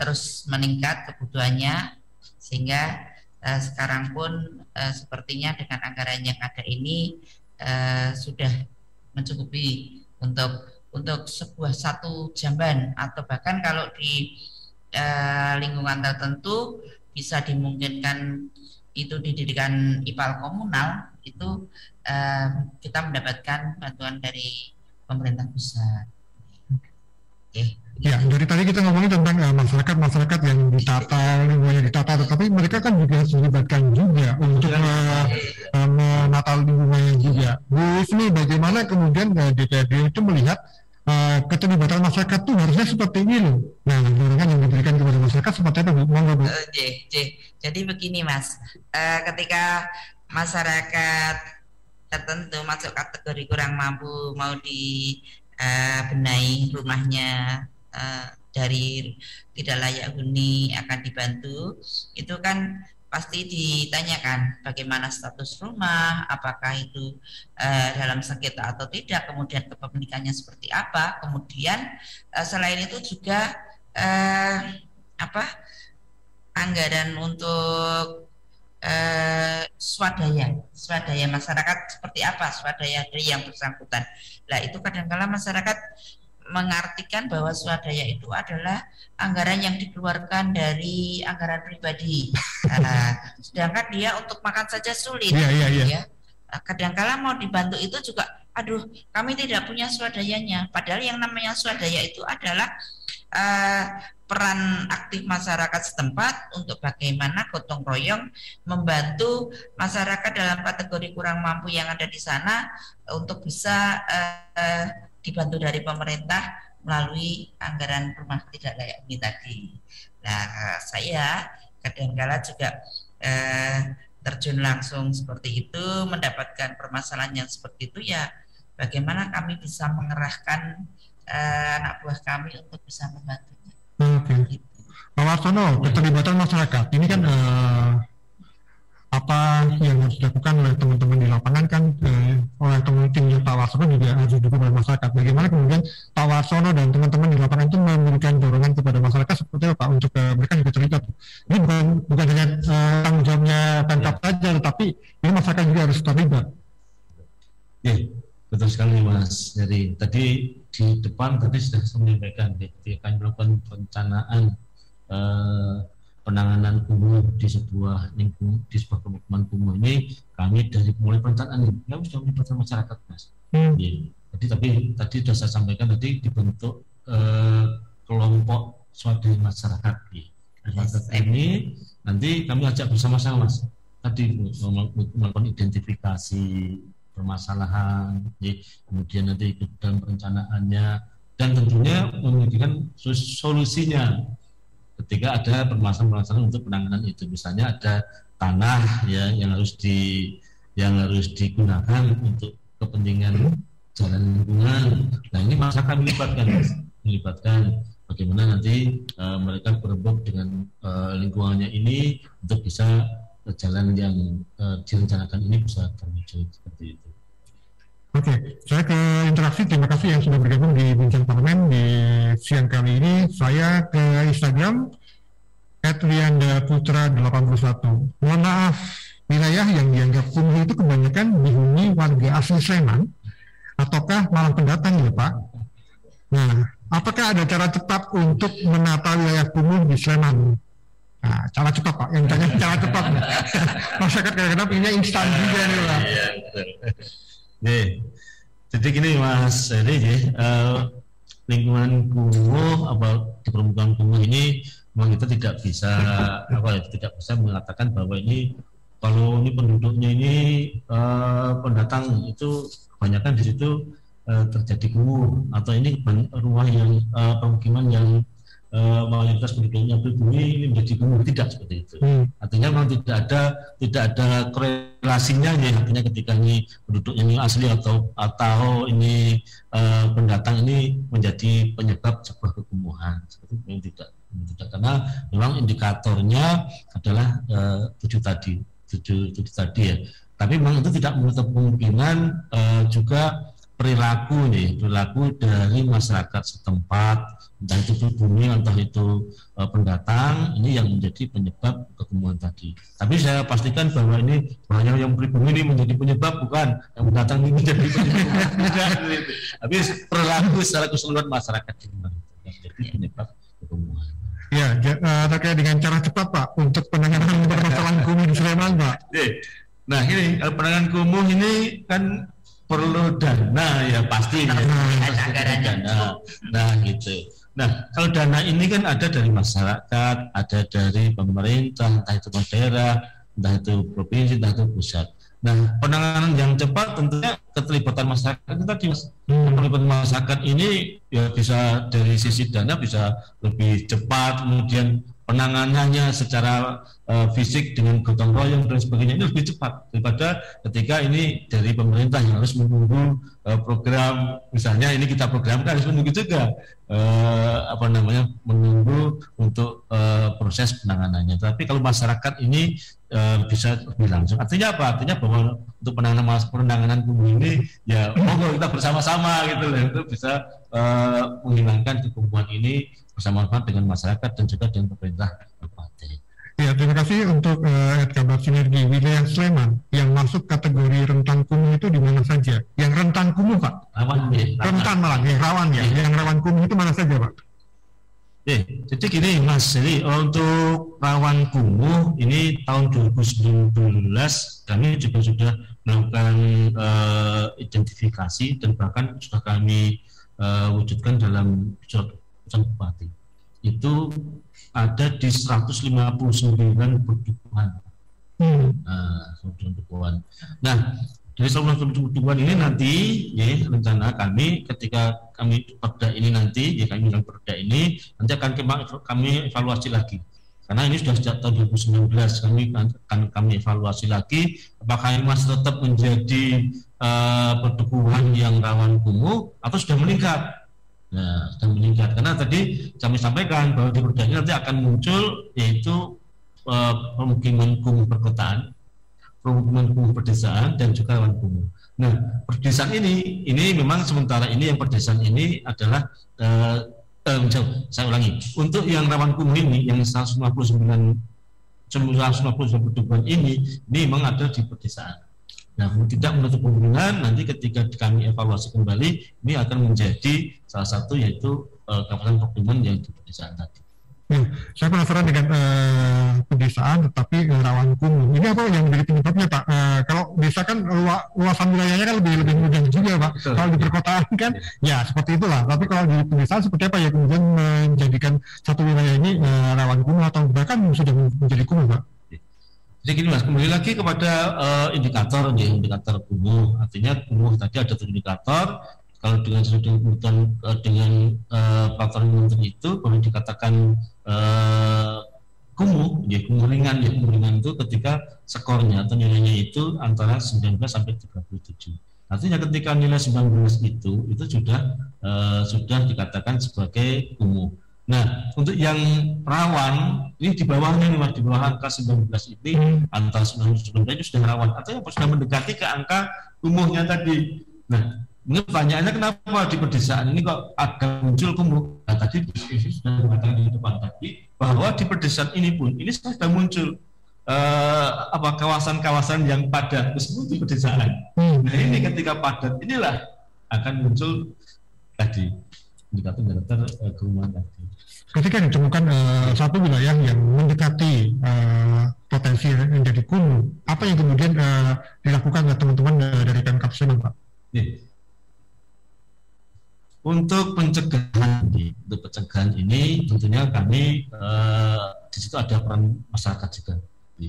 terus meningkat kebutuhannya, sehingga sekarang pun sepertinya dengan anggaran yang ada ini sudah mencukupi untuk sebuah satu jamban, atau bahkan kalau di lingkungan tertentu bisa dimungkinkan itu didirikan IPAL komunal, itu kita mendapatkan bantuan dari pemerintah pusat. Ya, dari tadi kita ngomongin tentang masyarakat yang ditata, lingkungannya ditata, tetapi mereka kan juga harus dilibatkan juga untuk menata lingkungannya juga. Bu Ismi, bagaimana kemudian DPRD itu melihat keterlibatan masyarakat itu harusnya seperti ini loh. Nah, dorongan yang diberikan kepada masyarakat seperti apa Bu? Monggo Bu. Jadi begini Mas, ketika masyarakat tertentu masuk kategori kurang mampu mau dibenahi rumahnya dari tidak layak huni akan dibantu, itu kan pasti ditanyakan bagaimana status rumah, apakah itu dalam sengketa atau tidak, kemudian kepemilikannya seperti apa, kemudian selain itu juga anggaran untuk swadaya masyarakat seperti apa, swadaya dari yang bersangkutan. Nah, itu kadang-kala masyarakat mengartikan bahwa swadaya itu adalah anggaran yang dikeluarkan dari anggaran pribadi, sedangkan dia untuk makan saja sulit. Ya. Kadang-kala mau dibantu itu juga, aduh, kami tidak punya swadayanya. Padahal yang namanya swadaya itu adalah peran aktif masyarakat setempat untuk bagaimana gotong royong membantu masyarakat dalam kategori kurang mampu yang ada di sana untuk bisa dibantu dari pemerintah melalui anggaran rumah tidak layak huni tadi. Nah, saya kadang-kala juga terjun langsung seperti itu, mendapatkan permasalahan yang seperti itu, ya bagaimana kami bisa mengerahkan anak buah kami untuk bisa membantunya. Oke. Pak Warsono, keterlibatan masyarakat ini kan apa yang harus dilakukan oleh teman-teman di lapangan kan oleh teman-teman Pak Warsono juga harus didukung oleh masyarakat. Bagaimana kemudian Pak Warsono dan teman-teman di lapangan itu memberikan dorongan kepada masyarakat seperti apa untuk mereka juga terlibat? Ini bukan hanya tanggung jawabnya Pemkab saja, tetapi ini masyarakat juga harus terlibat. Ya, betul sekali Mas. Jadi tadi di depan tadi sudah saya menyampaikan, ketika kami melakukan perencanaan penanganan kumuh di sebuah lingkungan, di sebuah pemukiman kumuh ini, kami dari mulai perencanaan ini kami sudah melibatkan masyarakat, Mas. Ya, jadi tadi sudah saya sampaikan tadi dibentuk kelompok swadaya masyarakat. Ini nanti kami ajak bersama-sama, Mas. Tadi melakukan identifikasi permasalahan, kemudian nanti ikut dalam perencanaannya, dan tentunya memberikan solusinya ketika ada permasalahan untuk penanganan itu. Misalnya ada tanah ya yang harus digunakan untuk kepentingan jalan lingkungan. Nah, ini masyarakat melibatkan bagaimana nanti mereka berembuk dengan lingkungannya ini untuk bisa jalan yang direncanakan ini bisa terwujud seperti itu. Oke, saya ke interaksi. Terima kasih yang sudah bergabung di Bincang Parlemen di siang kali ini. Saya ke Instagram @riandaputra81. Mohon maaf, wilayah yang dianggap kumuh itu kebanyakan dihuni warga asli Sleman ataukah malah pendatang ya Pak? Nah, apakah ada cara cepat untuk menata wilayah kumuh di Sleman? Nah, cara cepat Pak, yang tanya cara cepat. Masyarakat kadang-kadang punya instan juga nih Pak. Iya, betul. Jadi gini Mas, lingkungan kumuh di permukaan kumuh ini memang kita tidak bisa mengatakan bahwa ini kalau ini penduduknya ini pendatang itu kebanyakan di situ terjadi kumuh, atau ini rumah yang pemukiman yang mayoritas penduduknya pribumi ini menjadi kumuh, tidak seperti itu. Artinya memang tidak ada korelasinya ya, artinya ketika ini penduduknya ini asli atau ini pendatang ini menjadi penyebab sebuah kekumuhan, seperti itu tidak, karena memang indikatornya adalah tujuh tadi ya. Tapi memang itu tidak menutup kemungkinan juga perilaku dari masyarakat setempat, entah itu pribumi, entah itu pendatang, ini yang menjadi penyebab kekumuhan tadi. Tapi saya pastikan bahwa ini hanya yang pribumi ini menjadi penyebab, bukan yang pendatang ini menjadi penyebab. Tapi perilaku secara keseluruhan masyarakat yang menjadi penyebab kekumuhan. Ya, terkait dengan cara cepat Pak untuk penanganan permasalahan kumuh di Sleman Pak. Nah ini penanganan kumuh ini kan perlu dana ya pasti dana. Nah gitu. Nah kalau dana ini kan ada dari masyarakat, ada dari pemerintah, entah itu daerah, entah itu provinsi, entah itu pusat. Nah penanganan yang cepat tentunya keterlibatan masyarakat itu tadi. Keterlibatan masyarakat ini ya bisa dari sisi dana bisa lebih cepat, kemudian penanganannya secara fisik dengan gotong royong dan sebagainya ini lebih cepat daripada ketika ini dari pemerintah yang harus menunggu program, misalnya ini kita programkan harus menunggu juga menunggu untuk proses penanganannya. Tapi kalau masyarakat ini bisa lebih langsung. Artinya apa? Artinya bahwa untuk penanganan kumuh ini ya monggo kita bersama-sama gitu loh, untuk bisa menghilangkan kekumuhan ini bersama-sama dengan masyarakat dan juga dengan pemerintah kabupaten. Ya, terima kasih untuk kabar sinergi wilayah Sleman yang masuk kategori rentan kumuh itu di mana saja? Yang rentan kumuh Pak? Rawan ya. Rentan malah, yang rawan ya. Yang rawan kumuh itu mana saja Pak? Jadi gini Mas, jadi untuk rawan kumuh ini tahun 2019 kami juga sudah melakukan identifikasi dan bahkan sudah kami wujudkan dalam surat bupati. Itu ada di 159 perdukuhan. Nah, dari 159 perdukuhan ini nanti ya rencana kami ketika kami perda ini nanti ya kami bilang perda ini nanti akan kami evaluasi lagi. Karena ini sudah sejak tahun 2019 kami evaluasi lagi apakah ini masih tetap menjadi perdukuhan yang rawan kumuh atau sudah meningkat. Nah, sudah meningkat karena tadi kami sampaikan bahwa di perda ini nanti akan muncul yaitu pemukiman kumuh perkotaan, pemukiman kumuh pedesaan dan juga rawan kumuh. Nah, pedesaan ini memang sementara ini yang pedesaan ini adalah saya ulangi, untuk yang rawan kumuh ini yang 159 perdukuhan ini memang ada di pedesaan. Nah, tidak menutup kemungkinan nanti ketika kami evaluasi kembali ini akan menjadi salah satu yaitu kabupaten pemukiman yang di pedesaan tadi. Saya penasaran dengan pedesaan tetapi rawan kumuh. Ini apa yang menjadi penyebabnya Pak? Kalau desa kan luasan wilayahnya kan lebih mudah juga Pak. Betul. Kalau di perkotaan kan ya seperti itulah. Tapi kalau di pedesaan seperti apa ya kemudian menjadikan satu wilayah ini rawan kumuh atau bahkan sudah menjadi kumuh Pak? Jadi gini Mas, kembali lagi kepada indikator kumuh. Artinya kumuh tadi ada 7 indikator. Kalau dengan faktor menteri itu kalau dikatakan kumuh ringan itu ketika skornya atau nilainya itu antara 19 sampai 37. Artinya ketika nilai 19 itu sudah dikatakan sebagai kumuh. Nah, untuk yang rawan ini di bawahnya nih Mas, di bawah angka 19 ini antara 19 itu sudah rawan atau sudah mendekati ke angka kumuhnya tadi. Nah, pertanyaannya kenapa di pedesaan ini kok ada muncul kumuh? Nah, tadi sudah mengatakan di depan tadi bahwa di pedesaan ini pun ini sudah muncul kawasan-kawasan yang padat meskipun di pedesaan. Nah, ini ketika padat inilah akan muncul tadi indikator kumuhan tadi. Ketika ditemukan satu wilayah yang mendekati potensi menjadi kumuh, apa yang kemudian dilakukan oleh teman-teman dari Pemkab Sleman Pak? Untuk pencegahan ini tentunya kami di situ ada peran masyarakat juga,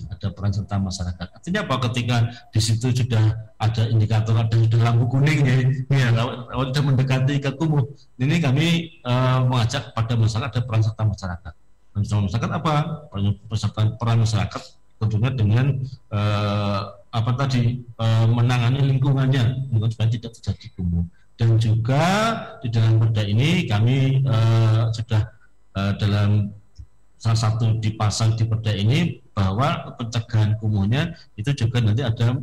ada peran serta masyarakat. Artinya apa? Ketika di situ sudah ada indikator, ada lampu kuning sudah mendekati ke kumuh, ini kami mengajak pada masyarakat ada peran serta masyarakat. Masyarakat apa? Peran masyarakat tentunya dengan menangani lingkungannya supaya tidak terjadi kumuh. Dan juga di dalam perda ini kami sudah dalam salah satu dipasang di perda ini bahwa pencegahan kumuhnya itu juga nanti ada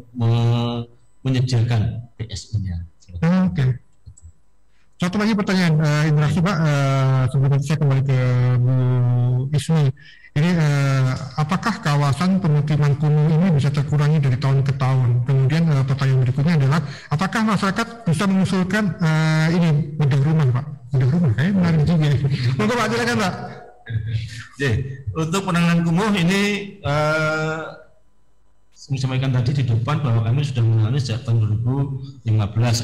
menyediakan PSI-nya. Oke. Satu lagi pertanyaan, interaksi Pak, sebelum saya kembali ke Bu Ismi. Ini apakah kawasan pemukiman kumuh ini bisa terkurangi dari tahun ke tahun? Kemudian pertanyaan berikutnya adalah apakah masyarakat bisa mengusulkan ini bedah rumah Pak? Bedah rumah kayaknya menarik juga. Monggo Pak, silakan Pak. Untuk penanganan kumuh ini saya sampaikan tadi di depan bahwa kami sudah menangani sejak tahun 2015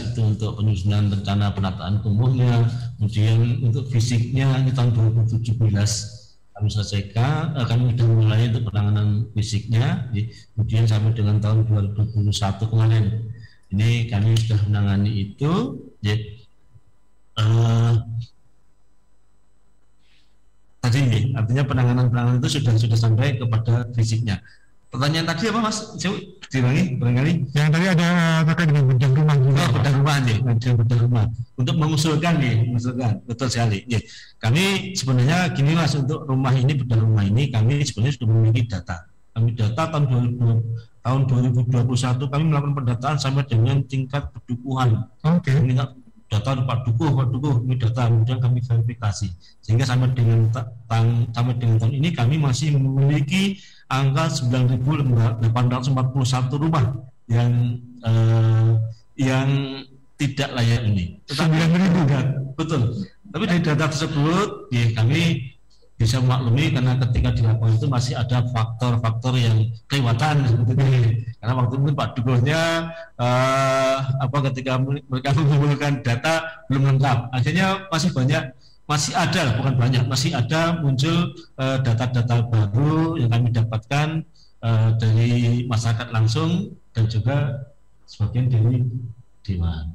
itu untuk penyusunan rencana penataan kumuhnya, kemudian untuk fisiknya di tahun 2017 kami selesaikan, kami sudah mulai untuk penanganan fisiknya, kemudian sampai dengan tahun 2021 kemarin ini kami sudah menangani itu, tadi artinya penanganan itu sudah sampai kepada fisiknya. Pertanyaan tadi apa Mas? Coba diulangi barangkali. Yang tadi ada terkait dengan bedah rumah juga. Bedah rumah nih, bedah rumah. Untuk mengusulkan, betul sekali. Kami sebenarnya gini Mas, untuk rumah ini, bedah rumah ini kami sebenarnya sudah memiliki data. Kami data tahun 2021 kami melakukan pendataan sampai dengan tingkat pedukuhan. Oke. Data Pak Dukuh ini data kemudian kami verifikasi sehingga sampai dengan tahun ini kami masih memiliki angka 9.841 rumah yang tidak layak ini. 9.000 betul. Tapi dari data tersebut kami bisa memaklumi karena ketika di lapangan itu masih ada faktor-faktor yang kelewatan seperti karena waktu itu Pak Dukuhnya ketika mereka mengumpulkan data belum lengkap, akhirnya masih ada muncul data-data baru yang kami dapatkan dari masyarakat langsung dan juga sebagian dari Dewan.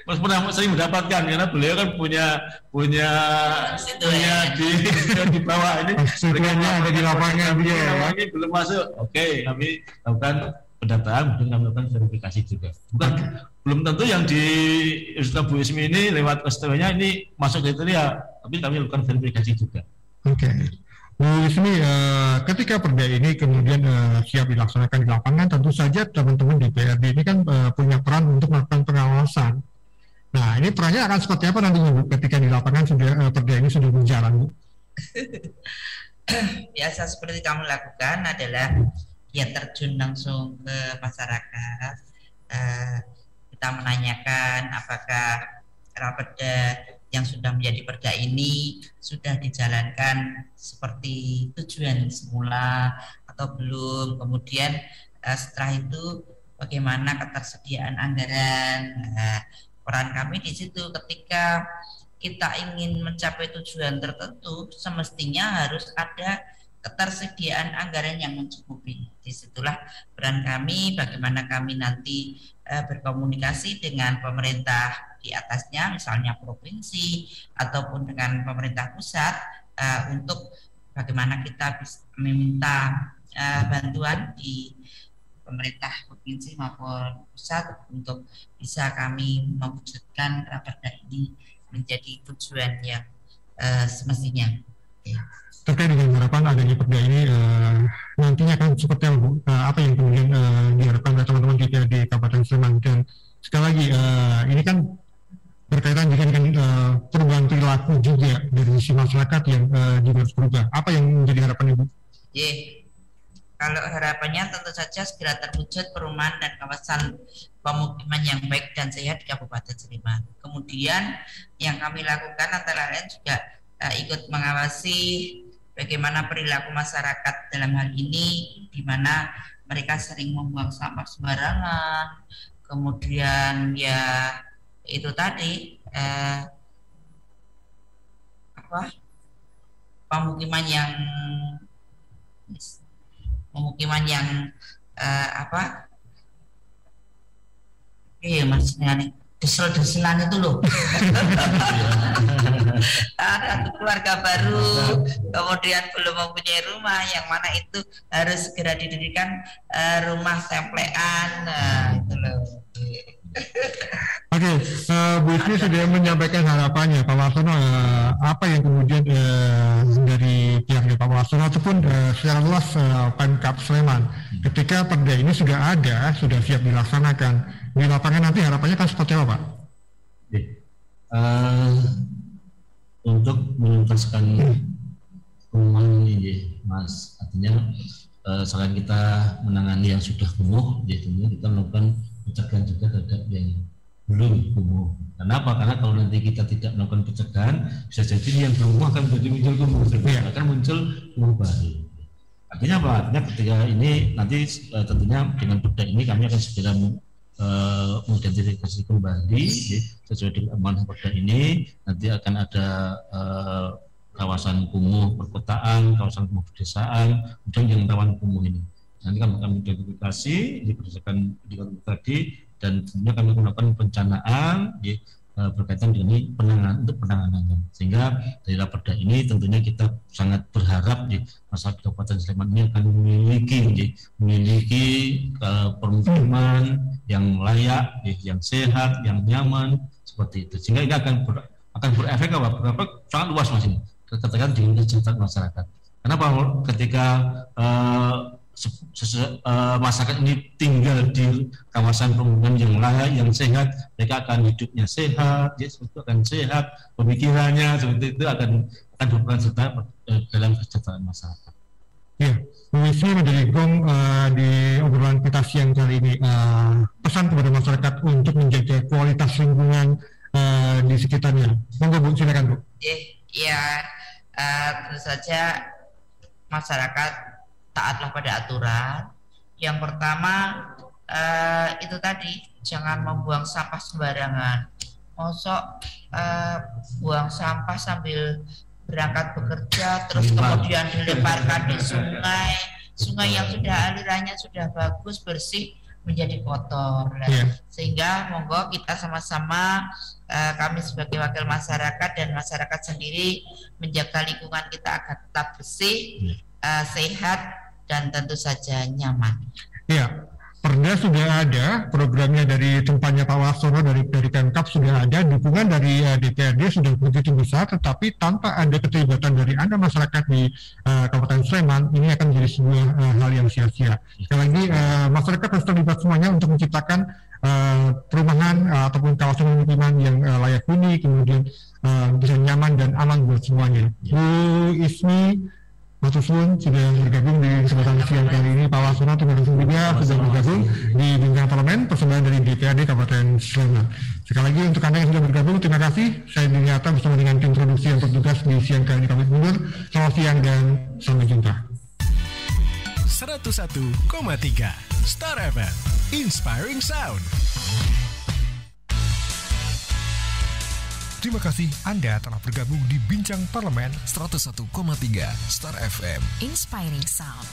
Mas pernah sering mendapatkan karena beliau kan punya di bawah ini. Sebenarnya ada di lapangan dia. Ini belum masuk. Oke, kami lakukan pendataan, kemudian kami lakukan verifikasi juga. Belum tentu yang di Ustaz Bu Ismi ini lewat STW-nya ini masuk kriteria, tapi kami lakukan verifikasi juga. Oke. Bu Ismi, ketika perda ini kemudian siap dilaksanakan di lapangan, tentu saja teman-teman DPRD ini kan punya peran untuk melakukan pengawasan. Nah, ini perannya akan seperti apa nantinya Bu ketika di lapangan perda ini sudah berjalan Bu? Biasa seperti kamu lakukan adalah terjun langsung ke masyarakat. Kita menanyakan apakah raperda yang sudah menjadi perda ini sudah dijalankan seperti tujuan semula atau belum. Kemudian setelah itu bagaimana ketersediaan anggaran. Peran kami di situ ketika kita ingin mencapai tujuan tertentu semestinya harus ada ketersediaan anggaran yang mencukupi. Disitulah peran kami, bagaimana kami nanti berkomunikasi dengan pemerintah di atasnya, misalnya provinsi ataupun dengan pemerintah pusat untuk bagaimana kita bisa meminta bantuan di pemerintah provinsi maupun pusat untuk bisa kami mewujudkan raperda ini menjadi tujuan yang semestinya. Terkait dengan harapan adanya perda ini nantinya akan seperti apa Bu? Apa yang kemudian diharapkan oleh teman-teman kita di Kabupaten Sleman? Dan sekali lagi ini kan berkaitan juga dengan perubahan perilaku juga dari sisi masyarakat yang juga harus berubah. Apa yang menjadi harapan Ibu? Kalau harapannya tentu saja segera terwujud perumahan dan kawasan pemukiman yang baik dan sehat di Kabupaten Sleman. Kemudian yang kami lakukan antara lain juga ikut mengawasi bagaimana perilaku masyarakat dalam hal ini, di mana mereka sering membuang sampah sembarangan, kemudian itu tadi pemukiman yang maksudnya nih desel-deselan itu loh. Ada keluarga baru, kemudian belum mempunyai rumah, yang mana itu harus segera didirikan rumah samplean, itu loh. Oke, Bu Ismi sudah menyampaikan harapannya Pak Warsono, apa yang kemudian dari pihak Pak Warsono ataupun secara luas Pemkab Sleman ketika perda ini sudah ada, sudah siap dilaksanakan di lapangan, nanti harapannya kan seperti apa Pak? Untuk menuntaskan perumahan ini, Mas, artinya selain kita menangani yang sudah kumuh, tentunya kita melakukan pencegahan juga terhadap yang belum kumuh. Kenapa? Karena kalau nanti kita tidak melakukan pencegahan, bisa jadi yang kumuh akan menjadi muncul kumuh, akan muncul kumuh baru. Artinya apa? Artinya ketika ini nanti tentunya dengan perda ini kami akan segera mengidentifikasi kembali sesuai dengan amanah perda ini. Nanti akan ada kawasan kumuh perkotaan, kawasan kumuh pedesaan, dan yang rawan kumuh ini. Nanti kami identifikasi berdasarkan indikator tadi, dan tentunya kami melakukan perencanaan berkaitan dengan penanganannya. Sehingga dari perda ini tentunya kita sangat berharap masyarakat Kabupaten Sleman ini akan memiliki permukiman yang layak, yang sehat, yang nyaman seperti itu. Sehingga ini akan berefek sangat luas Mas ini, terkait dengan kesejahteraan masyarakat. Kenapa? Ketika masyarakat ini tinggal di kawasan permukiman yang layak, yang sehat, mereka akan hidupnya sehat, akan sehat, pemikirannya seperti itu akan berperan serta dalam kesejahteraan masyarakat. Ya, Bu Ismi menjadi gong di obrolan kita siang kali ini, pesan kepada masyarakat untuk menjaga kualitas lingkungan di sekitarnya. Monggo Bu, silakan Bu. Ya, tentu saja masyarakat taatlah pada aturan. Yang pertama itu tadi, jangan membuang sampah sembarangan. Mosok buang sampah sambil berangkat bekerja terus kemudian dilemparkan di sungai yang sudah alirannya sudah bagus bersih menjadi kotor. Sehingga monggo kita sama-sama kami sebagai wakil masyarakat dan masyarakat sendiri menjaga lingkungan kita agar tetap bersih, sehat, dan tentu saja nyaman. Iya, perda sudah ada, programnya dari tempatnya Pak Warsono dari Pemkab sudah ada, dukungan dari DPRD sudah begitu besar, tetapi tanpa ada keterlibatan dari Anda masyarakat di Kabupaten Sleman, ini akan menjadi sebuah hal yang sia-sia. Sekali lagi, masyarakat harus terlibat semuanya untuk menciptakan perumahan ataupun kawasan pemukiman yang layak huni, kemudian bisa nyaman dan aman buat semuanya. Bu Ismi Matur suwun sudah bergabung di kesempatan siang kali ini. Pak Warsono terima kasih juga sudah bergabung di Bincang Parlemen, persembahan dari DPRD Kabupaten Sleman. Sekali lagi untuk Anda yang sudah bergabung, terima kasih. Saya Dinyata bersama dengan tim produksi yang bertugas di siang kali ini kami mundur. Selamat siang dan sampai jumpa. 101,3 Star FM Inspiring Sound. Terima kasih Anda telah bergabung di Bincang Parlemen 101,3 Star FM Inspiring Sound.